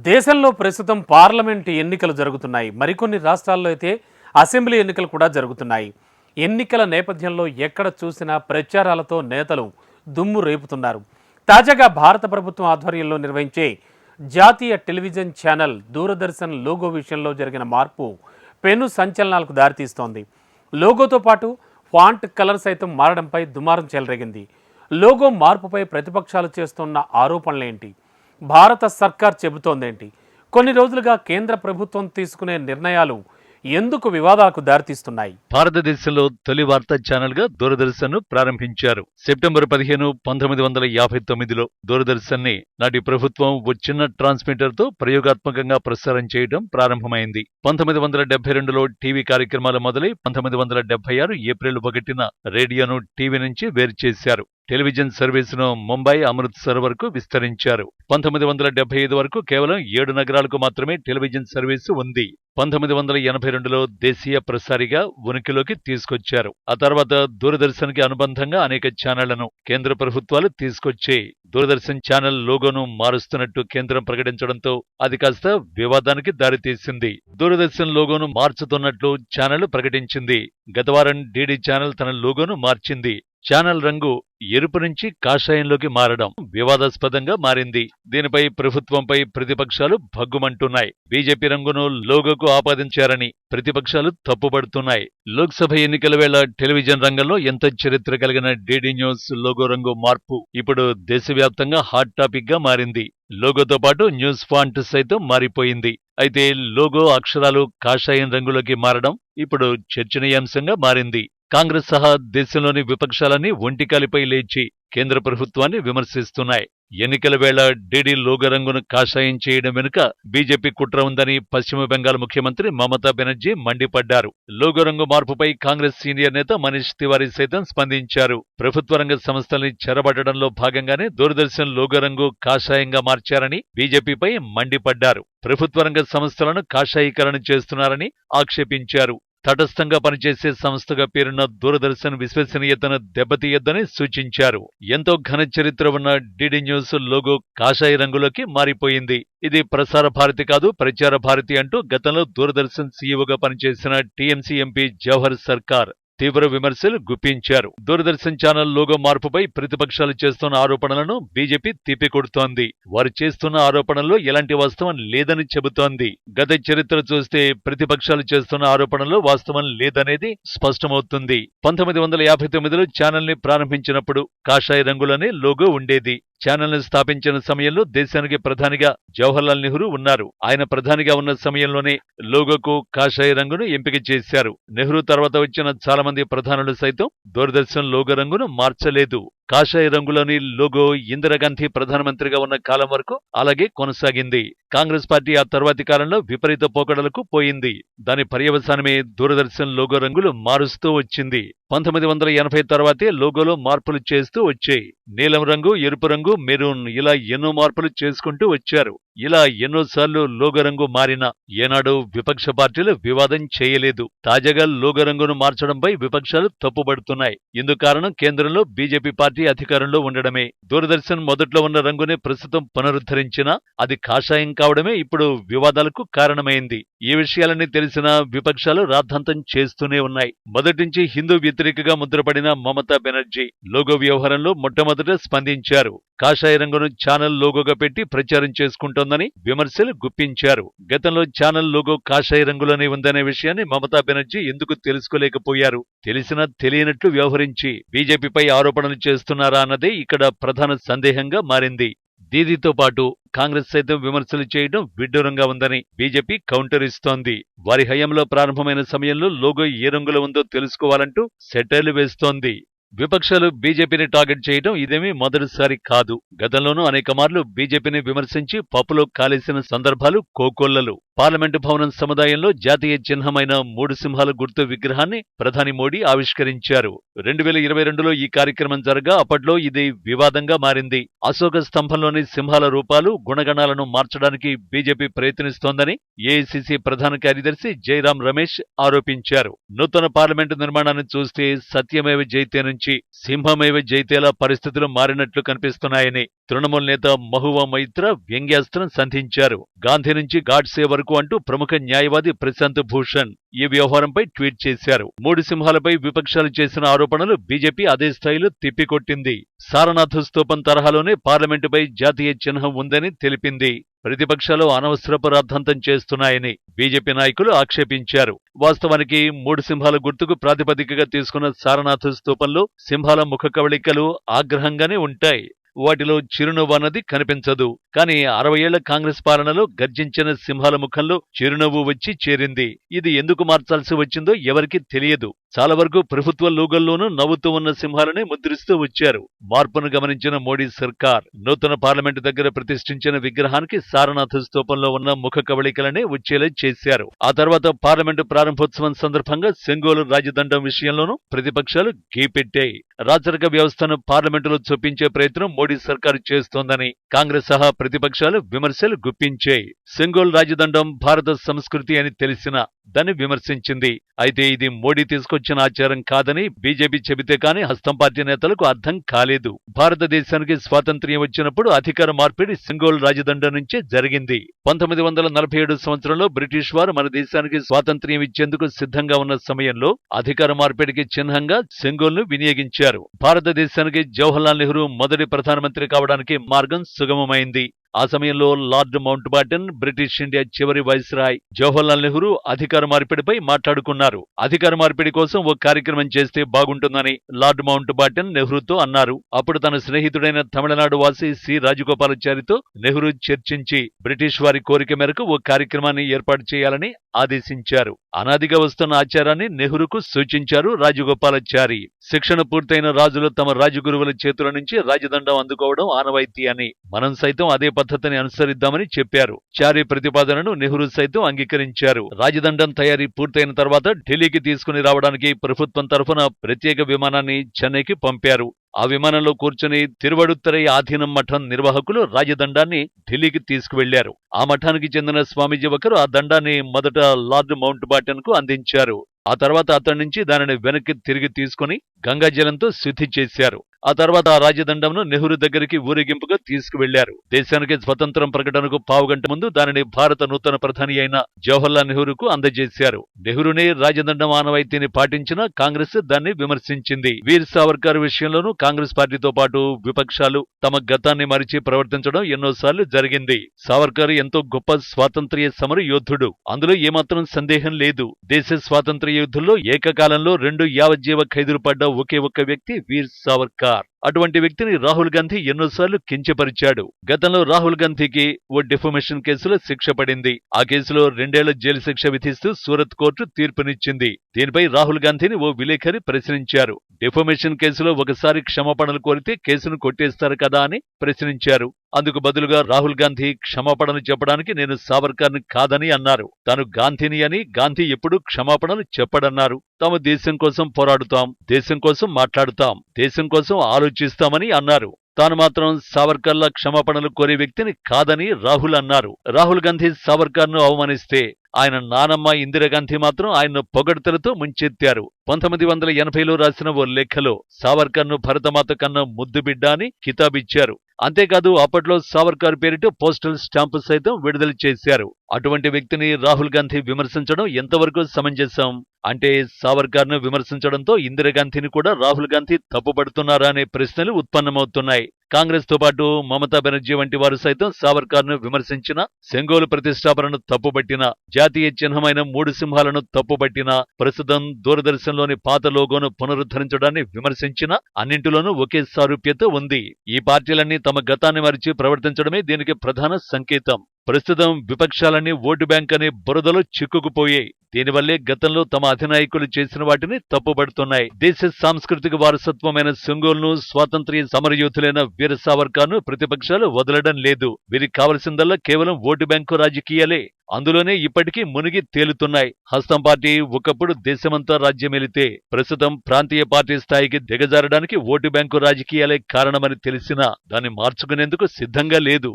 దేశంలో ప్రస్తుతం పార్లమెంటు ఎన్నికలు జరుగుతున్నాయి. మరికొన్ని రాష్ట్రాల్లో అయితే అసెంబ్లీ ఎన్నికలు కూడా జరుగుతున్నాయి. ఎన్నికల నేపథ్యంలో ఎక్కడ చూసినా ప్రచారాలతో నేతలు దుమ్ము రేపుతున్నారు. తాజాగా భారత ప్రభుత్వం ఆధ్వర్యంలో నిర్వహించే జాతీయ టెలివిజన్ ఛానల్ దూరదర్శన్ లోగో విషయంలో జరిగిన మార్పు పెను సంచలనాలకు దారితీస్తోంది. లోగోతో పాటు ఫాంట్ కలర్ సైతం మారడంపై దుమారం చెలరేగింది. లోగో మార్పుపై ప్రతిపక్షాలు చేస్తున్న ఆరోపణలేంటి? భారత సర్కార్ చెబుతోందేంటి? కొన్ని రోజులుగా కేంద్ర ప్రభుత్వం తీసుకునే నిర్ణయాలు ఎందుకు వివాదాలకు దారితీస్తున్నాయి? భారతదేశంలో తొలి వార్తా ఛానల్ గా దూరదర్శన్ ను ప్రారంభించారు. సెప్టెంబర్ 15, 1959లో దూరదర్శన్ ని నాటి ప్రభుత్వం ఓ చిన్న ట్రాన్స్మిటర్ తో ప్రయోగాత్మకంగా ప్రసారం చేయడం ప్రారంభమైంది. 1972లో టీవీ కార్యక్రమాలు మొదలై 1976 ఏప్రిల్ 1న రేడియోను టీవీ నుంచి వేరు చేశారు. టెలివిజన్ సర్వీసును ముంబై, అమృత్సర్ వరకు విస్తరించారు. 1975 వరకు కేవలం 7 నగరాలకు మాత్రమే టెలివిజన్ సర్వీసు ఉంది. 1982లో దేశీయ ప్రసారిగా ఉనికిలోకి తీసుకొచ్చారు. ఆ తర్వాత దూరదర్శన్ కి అనుబంధంగా అనేక ఛానళ్లను కేంద్ర ప్రభుత్వాలు తీసుకొచ్చాయి. దూరదర్శన్ ఛానల్ లోగోను మారుస్తున్నట్టు కేంద్రం ప్రకటించడంతో అది కాస్త వివాదానికి దారితీసింది. దూరదర్శన్ లోగోను మార్చుతున్నట్లు ఛానల్ ప్రకటించింది. గత వారం డీడీ ఛానల్ తన లోగోను మార్చింది. ఛానల్ రంగు ఎరుపు నుంచి కాషాయంలోకి మారడం వివాదాస్పదంగా మారింది. దీనిపై ప్రభుత్వంపై ప్రతిపక్షాలు భగ్గుమంటున్నాయి. బీజేపీ రంగును లోగోకు ఆపాదించారని ప్రతిపక్షాలు తప్పుపడుతున్నాయి. లోక్సభ ఎన్నికల వేళ టెలివిజన్ రంగంలో ఎంత చరిత్ర కలిగిన డీడీ న్యూస్ లోగో రంగు మార్పు ఇప్పుడు దేశవ్యాప్తంగా హాట్ టాపిక్ గా మారింది. లోగోతో పాటు న్యూస్ ఫాంట్ సైతం మారిపోయింది. అయితే లోగో అక్షరాలు కాషాయం రంగులోకి మారడం ఇప్పుడు చర్చనీయాంశంగా మారింది. కాంగ్రెస్ సహా దేశంలోని విపక్షాలన్నీ ఒంటికాలిపై లేచి కేంద్ర ప్రభుత్వాన్ని విమర్శిస్తున్నాయి. ఎన్నికల వేళ డీడీ లోగో రంగును కాషాయం చేయడం వెనుక బీజేపీ కుట్ర ఉందని పశ్చిమ బెంగాల్ ముఖ్యమంత్రి మమతా బెనర్జీ మండిపడ్డారు. లోగో రంగు మార్పుపై కాంగ్రెస్ సీనియర్ నేత మనీష్ తివారీ సైతం స్పందించారు. ప్రభుత్వ రంగ సంస్థల్ని చెరబట్టడంలో భాగంగానే దూరదర్శన్ లోగో రంగు కాషాయంగా మార్చారని బీజేపీపై మండిపడ్డారు. ప్రభుత్వ రంగ సంస్థలను కాషాయీకరణ చేస్తున్నారని ఆక్షేపించారు. తటస్థంగా పనిచేసే సంస్థగా పేరున్న దూరదర్శన్ విశ్వసనీయతను దెబ్బతీయొద్దని సూచించారు. ఎంతో ఘన చరిత్ర ఉన్న డీడీ న్యూస్ లోగో కాషాయ రంగులోకి మారిపోయింది. ఇది ప్రసార భారతి కాదు, ప్రచార భారతి అంటూ గతంలో దూరదర్శన్ సీఈఓగా పనిచేసిన టీఎంసీ ఎంపీ జవహర్ సర్కార్ తీవ్ర విమర్శలు గుప్పించారు. దూరదర్శన్ ఛానల్ లోగో మార్పుపై ప్రతిపక్షాలు చేస్తున్న ఆరోపణలను బీజేపీ తిప్పికొడుతోంది. వారు చేస్తున్న ఆరోపణల్లో ఎలాంటి వాస్తవం లేదని చెబుతోంది. గత చరిత్ర చూస్తే ప్రతిపక్షాలు చేస్తున్న ఆరోపణల్లో వాస్తవం లేదనేది స్పష్టమవుతుంది. 1959లో ఛానల్ ని ప్రారంభించినప్పుడు కాషాయ రంగులనే లోగో ఉండేది. ఛానల్ ను స్థాపించిన సమయంలో దేశానికి ప్రధానిగా జవహర్లాల్ నెహ్రూ ఉన్నారు. ఆయన ప్రధానిగా ఉన్న సమయంలోనే లోగోకు కాషాయ రంగును ఎంపిక చేశారు. నెహ్రూ తర్వాత వచ్చిన చాలా మంది ప్రధానులు సైతం దూరదర్శన్ లోగో రంగును మార్చలేదు. కాషాయ రంగులోని లోగో ఇందిరాగాంధీ ప్రధానమంత్రిగా ఉన్న కాలం వరకు అలాగే కొనసాగింది. కాంగ్రెస్ పార్టీ ఆ తర్వాతి కాలంలో విపరీత పోకడలకు పోయింది. దాని పర్యవసానమే దూరదర్శన్ లోగో రంగులు మారుస్తూ వచ్చింది. 1980 తర్వాతే లోగోలో మార్పులు చేస్తూ వచ్చాయి. నీలం రంగు, ఎరుపు రంగు, మెరూన్ ఇలా ఎన్నో మార్పులు చేసుకుంటూ వచ్చారు. ఇలా ఎన్నోసార్లు లోగో రంగు మారినా ఏనాడు విపక్ష పార్టీలు వివాదం చేయలేదు. తాజాగా లోగో రంగును మార్చడంపై విపక్షాలు తప్పుపడుతున్నాయి. ఇందుకు కారణం కేంద్రంలో బీజేపీ పార్టీ అధికారంలో ఉండడమే. దూరదర్శన్ మొదట్లో ఉన్న రంగునే ప్రస్తుతం పునరుద్ధరించినా అది కాషాయం కావడమే ఇప్పుడు వివాదాలకు కారణమైంది. ఈ విషయాలన్నీ తెలిసినా విపక్షాలు రాద్ధాంతం చేస్తూనే ఉన్నాయి. మొదటి నుంచి హిందూ వ్యతిరేకగా ముద్రపడిన మమతా బెనర్జీ లోగో వ్యవహారంలో మొట్టమొదట స్పందించారు. కాషాయ రంగును ఛానల్ లోగోగా పెట్టి ప్రచారం చేసుకుంటోందని విమర్శలు గుప్పించారు. గతంలో ఛానల్ లోగో కాషాయ రంగులోనే ఉందనే విషయాన్ని మమతా బెనర్జీ ఎందుకు తెలుసుకోలేకపోయారు? తెలిసినా తెలియనట్లు వ్యవహరించి బీజేపీపై ఆరోపణలు చేస్తున్నారా అన్నదే ఇక్కడ ప్రధాన సందేహంగా మారింది. దీనితో పాటు కాంగ్రెస్ సైతం విమర్శలు చేయడం విడ్డూరంగా ఉందని బీజేపీ కౌంటర్ ఇస్తోంది. వారి హయాంలో ప్రారంభమైన సమయంలో లోగో ఏ రంగులో ఉందో తెలుసుకోవాలంటూ సెటైర్లు వేస్తోంది. విపక్షాలు బీజేపీని టార్గెట్ చేయడం ఇదేమీ మొదటిసారి కాదు. గతంలోనూ అనేక మార్లు బీజేపీని విమర్శించి పప్పులో కాలేసిన సందర్భాలు కోకొల్లలు. పార్లమెంటు భవనం సముదాయంలో జాతీయ చిహ్నమైన 3 సింహాల గుర్తు విగ్రహాన్ని ప్రధాని మోడీ ఆవిష్కరించారు. 2022లో ఈ కార్యక్రమం జరగా అప్పట్లో ఇది వివాదంగా మారింది. అశోక స్తంభంలోని సింహాల రూపాలు, గుణగణాలను మార్చడానికి బీజేపీ ప్రయత్నిస్తోందని ఏఐసీసీ ప్రధాన కార్యదర్శి జైరాం రమేష్ ఆరోపించారు. నూతన పార్లమెంటు నిర్మాణాన్ని చూస్తే సత్యమేవ జయతే నుంచి సింహమేవ జైతేలా పరిస్థితులు మారినట్లు కనిపిస్తున్నాయని తృణమూల్ నేత మహువా మైత్రా వ్యంగ్యాస్త్రం సంధించారు. గాంధీ నుంచి గాడ్సే వరకు అంటూ ప్రముఖ న్యాయవాది ప్రశాంత్ భూషణ్ ఈ వ్యవహారంపై ట్వీట్ చేశారు. మూడు సింహాలపై విపక్షాలు చేసిన ఆరోపణలు బీజేపీ అదే స్థాయిలో తిప్పికొట్టింది. సారనాథ్ స్తూపం తరహాలోనే పార్లమెంటుపై జాతీయ చిహ్నం ఉందని తెలిపింది. ప్రతిపక్షాలు అనవసరపు రాద్ధాంతం చేస్తున్నాయని బీజేపీ నాయకులు ఆక్షేపించారు. వాస్తవానికి మూడు సింహాల గుర్తుకు ప్రాతిపదికగా తీసుకున్న సారనాథ్ స్తూపంలో సింహాల ముఖ కవళికలు ఆగ్రహంగానే ఉంటాయి. వాటిలో చిరునవ్వు అన్నది కనిపించదు. కానీ 60 ఏళ్ల కాంగ్రెస్ పాలనలో గర్జించిన సింహాల ముఖంలో చిరునవ్వు వచ్చి చేరింది. ఇది ఎందుకు మార్చాల్సి వచ్చిందో ఎవరికీ తెలియదు. చాలా వరకు ప్రభుత్వ లోగోల్లోనూ నవ్వుతూ ఉన్న సింహాలనే ముద్రిస్తూ వచ్చారు. మార్పును గమనించిన మోడీ సర్కార్ నూతన పార్లమెంటు దగ్గర ప్రతిష్ఠించిన విగ్రహానికి సారనాథ్ స్తూపంలో ఉన్న ముఖ కవళికలనే వచ్చేలా చేశారు. ఆ తర్వాత పార్లమెంటు ప్రారంభోత్సవం సందర్భంగా సెంగోలు రాజదండం విషయంలోనూ ప్రతిపక్షాలు గీపెట్టాయి. రాచరిక వ్యవస్థను పార్లమెంటులో చొప్పించే ప్రయత్నం మోడీ సర్కారు చేస్తోందని కాంగ్రెస్ సహా ప్రతిపక్షాలు విమర్శలు గుప్పించాయి. సెంగోల్ రాజదండం భారత సంస్కృతి అని తెలిసినా దాన్ని విమర్శించింది. అయితే ఇది మోడీ తీసుకొచ్చిన ఆచారం కాదని బీజేపీ చెబితే కానీ హస్తం పార్టీ నేతలకు అర్థం కాలేదు. భారతదేశానికి స్వాతంత్ర్యం వచ్చినప్పుడు అధికార మార్పిడి సెంగోల్ రాజదండం నుంచే జరిగింది. 1947 సంవత్సరంలో బ్రిటిష్ వారు మన దేశానికి స్వాతంత్ర్యం ఇచ్చేందుకు సిద్ధంగా ఉన్న సమయంలో అధికార మార్పిడికి చిహ్నంగా సెంగోల్ను వినియోగించారు. భారతదేశానికి జవహర్లాల్ నెహ్రూ మొదటి ప్రధానమంత్రి కావడానికి మార్గం సుగమమైంది. ఆ సమయంలో లార్డ్ మౌంట్ బాటన్ బ్రిటిష్ ఇండియా చివరి వైస్రాయ్ జవహర్లాల్ నెహ్రూ అధికార మార్పిడిపై మాట్లాడుకున్నారు. అధికార మార్పిడి కోసం ఓ కార్యక్రమం చేస్తే బాగుంటుందని లార్డ్ మౌంట్ బాటన్ నెహ్రూతో అన్నారు. అప్పుడు తన స్నేహితుడైన తమిళనాడు వాసి సి రాజగోపాలాచారితో నెహ్రూ చర్చించి బ్రిటిష్ వారి కోరిక మేరకు ఓ కార్యక్రమాన్ని ఏర్పాటు చేయాలని ఆదేశించారు. అనాదిగా వస్తున్న ఆచారాన్ని నెహ్రూకు సూచించారు రాజగోపాలాచారి. శిక్షణ పూర్తయిన రాజులు తమ రాజగురువుల చేతుల నుంచి రాజదండం అందుకోవడం ఆనవాయితీ అని, మనం సైతం అదే పద్ధతిని అనుసరిద్దామని చెప్పారు. చారి ప్రతిపాదనను నెహ్రూ సైతం అంగీకరించారు. రాజదండం తయారీ పూర్తయిన తర్వాత ఢిల్లీకి తీసుకుని రావడానికి ప్రభుత్వం తరఫున ప్రత్యేక విమానాన్ని చెన్నైకి పంపారు. ఆ విమానంలో కూర్చుని తిరువడుత్తరై ఆధీనం మఠం నిర్వాహకులు రాజదండాన్ని ఢిల్లీకి తీసుకువెళ్లారు. ఆ మఠానికి చెందిన స్వామీజీ ఒకరు ఆ దండాన్ని మొదట లార్డ్ మౌంట్ బాటన్ కు అందించారు. ఆ తర్వాత అతడి నుంచి దానిని వెనక్కి తిరిగి తీసుకుని గంగాజలంతో శుద్ధి చేశారు. ఆ తర్వాత ఆ రాజదండంను నెహ్రూ దగ్గరికి ఊరేగింపుగా తీసుకువెళ్లారు. దేశానికి స్వతంత్రం ప్రకటనకు పావుగంట ముందు దానిని భారత నూతన ప్రధాని అయిన జవహర్లాల్ నెహ్రూకు అందజేశారు. నెహ్రూనే రాజదండం ఆనవాయితీని పాటించిన కాంగ్రెస్ దాన్ని విమర్శించింది. వీర్ సావర్కర్ విషయంలోనూ కాంగ్రెస్ పార్టీతో పాటు విపక్షాలు తమ గతాన్ని మరిచి ప్రవర్తించడం ఎన్నోసార్లు జరిగింది. సావర్కర్ ఎంతో గొప్ప స్వాతంత్ర్య సమర యోధుడు. అందులో ఏమాత్రం సందేహం లేదు. దేశ స్వాతంత్ర్య యుద్ధంలో ఏకకాలంలో 2 యావజ్జీవ ఖైదులు పడ్డ ఒకే ఒక్క వ్యక్తి వీర్ సావర్కర్. అటువంటి వ్యక్తిని రాహుల్ గాంధీ ఎన్నోసార్లు కించపరిచాడు. గతంలో రాహుల్ గాంధీకి ఓ డిఫమేషన్ కేసులో శిక్ష పడింది. ఆ కేసులో 2 ఏళ్ల జైలు శిక్ష విధిస్తూ సూరత్ కోర్టు తీర్పునిచ్చింది. దీనిపై రాహుల్ గాంధీని ఓ విలేకరి ప్రశ్నించారు. డిఫమేషన్ కేసులో ఒకసారి క్షమాపణలు కోరితే కేసును కొట్టేస్తారు కదా అని ప్రశ్నించారు. అందుకు బదులుగా రాహుల్ గాంధీ క్షమాపణలు చెప్పడానికి నేను సావర్కర్ని కాదని అన్నారు. తాను గాంధీని అని, గాంధీ ఎప్పుడూ క్షమాపణలు చెప్పడన్నారు. తాము దేశం కోసం పోరాడుతాం, దేశం కోసం మాట్లాడుతాం, దేశం కోసం ఆలోచిస్తామని అన్నారు. తాను మాత్రం సావర్కర్ల క్షమాపణలు కోరే వ్యక్తిని కాదని రాహుల్ అన్నారు. రాహుల్ గాంధీ సావర్కర్ను అవమానిస్తే ఆయన నానమ్మ ఇందిరాగాంధీ మాత్రం ఆయన్ను పొగడ్తలతో ముంచెత్తారు. 1980లో రాసిన ఓ లేఖలో సావర్కర్ను భరతమాత కన్నా ముద్దు బిడ్డ అని కితాబిచ్చారు. అంతేకాదు అప్పట్లో సావర్కర్ పేరిట పోస్టల్ స్టాంపు సైతం విడుదల చేశారు. అటువంటి వ్యక్తిని రాహుల్ గాంధీ విమర్శించడం ఎంతవరకు సమంజసం? అంటే సావర్కర్ను విమర్శించడంతో ఇందిరాగాంధీని కూడా రాహుల్ గాంధీ తప్పుపడుతున్నారా అనే ప్రశ్నలు ఉత్పన్నమవుతున్నాయి. కాంగ్రెస్ తో పాటు మమతా బెనర్జీ వంటి వారు సైతం సావర్కర్ను విమర్శించిన, సెంగోలు ప్రతిష్టాపనను తప్పుపట్టిన, జాతీయ చిహ్నమైన 3 సింహాలను తప్పుపట్టిన, ప్రస్తుతం దూరదర్శన్లోని పాత లోగోను పునరుద్ధరించడాన్ని విమర్శించిన, అన్నింటిలోనూ ఒకే సారూప్యత ఉంది. ఈ పార్టీలన్నీ తమ గతాన్ని మరిచి ప్రవర్తించడమే దీనికి ప్రధాన సంకేతం. ప్రస్తుతం విపక్షాలన్నీ ఓటు బ్యాంక్ అనే బురదలో చిక్కుకుపోయాయి. దీనివల్లే గతంలో తమ అధినాయకులు చేసిన వాటిని తప్పుపడుతున్నాయి. దేశ సాంస్కృతిక వారసత్వమైన సెంగోల్ను, స్వాతంత్ర్య సమరయోధులైన వీర సావర్కర్ను ప్రతిపక్షాలు వదలడం లేదు. వీరికి కావలసిందల్లా కేవలం ఓటు బ్యాంకు రాజకీయాలే. అందులోనే ఇప్పటికీ మునిగి తేలుతున్నాయి. హస్తం పార్టీ ఒకప్పుడు దేశమంతా రాజ్యమేలితే ప్రస్తుతం ప్రాంతీయ పార్టీ స్థాయికి దిగజారడానికి ఓటు బ్యాంకు రాజకీయాలే కారణమని తెలిసినా దాన్ని మార్చుకునేందుకు సిద్ధంగా లేదు.